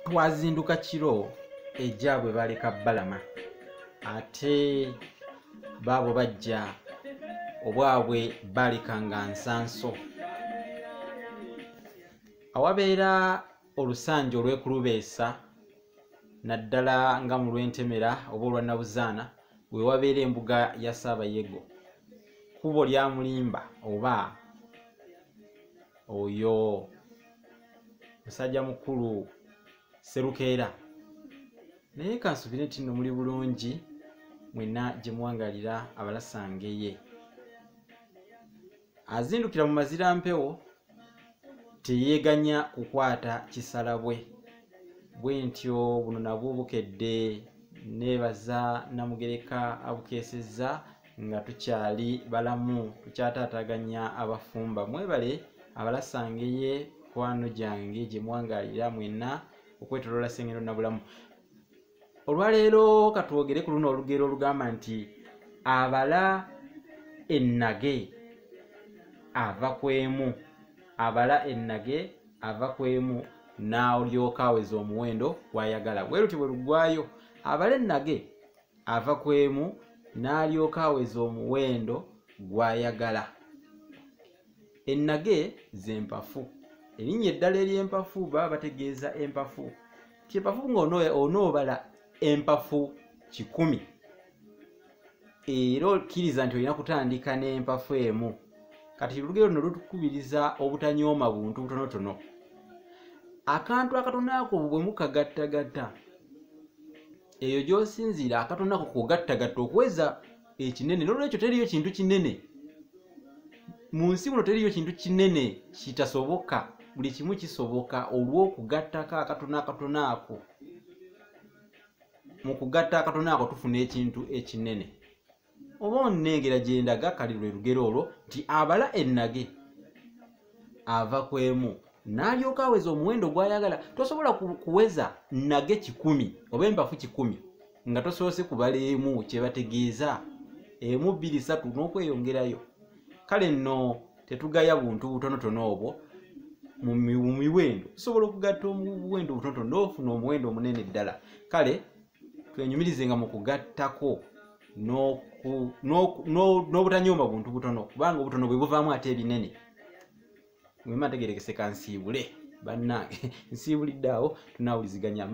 Twazinduka kiro ejjaabwe baleka balama ate baabo bajja obwabwe balekanga nsanso. Awabeera olusanja olwekulubeesa naddala nga mu Lwentemera oba olwa Nabuzaana we wabeera embuga ya Saabayego, kubo lya Mulimba oba oyo musajja mukulu Serukeera. Naye kansubire nti nno muli bulungi mwenna gye mwangalira abalasangeye. Azindukira mu mazirampewo teyeeganya kukwata kisalabwe. Bwe ntyo buno nabwo bukedde neebaza Namugereka abukeesezza nga tukyali balamu, tukyataataganya abafumba. Mwebale abalasangeye kwano gyange gye mwangalira mwenna okwetoloola Ssengero Nabulamu. Olwaleero katwogere ku luno olugero olugamba nti abala ennage ava kwemu. Abala ennage ava kwemu n'olyoka aweza omuwendo gw'ayagala. Bwe luti bwe luggwayo, abala ennage ava kwemu n'alyoka aweza omuwendo gw'ayagala. Ennage z'empafu. Erinnya eddala ery'empafu baba bategeeza empafu. Empafu ng'onoobala empafu 100 era okkiriza nti olina kutandika n'empafu emu. Kati olugero luno lutukubiriza obutanyooma buntu butonotono. Akantu akatono ako bwe mukagattagatta, eyo gy'osinziira akatono ako kugattagatta okuweza ekinene. N'olwekyo teriyo kintu kinene mu nsi muno, teriyo kintu kinene kitasoboka. Buli kimu kisoboka olw'okugattako akatono ako. Mu kugatta akatono ako tufuna ekintu ekinene. Oba onnengera gye ndaga, kali lwe lugero olwo nti abala ennage ava kwemu n'alyoka aweza omuwendo gw'ayagala. Tosobola kuweza nnage 10 oba empafu 10 nga tosoose kubala emu, kye bategeeza emu 2 3 n'okweyongerayo. Kale nno tetugaya buntu butonotono obwo mu miwendo. Tusobola okugatta omuwendo butonotono n'ofuna omuwendo omunene ddala. Kale twenyumirizenga mu kugattako n'obutanyooma buntu butono, kubanga obutono bwe buvaamu ate ebinene. Mwema ntegerekese kansiibule bannange, nsiibulidde awo, tunaawuliziganya.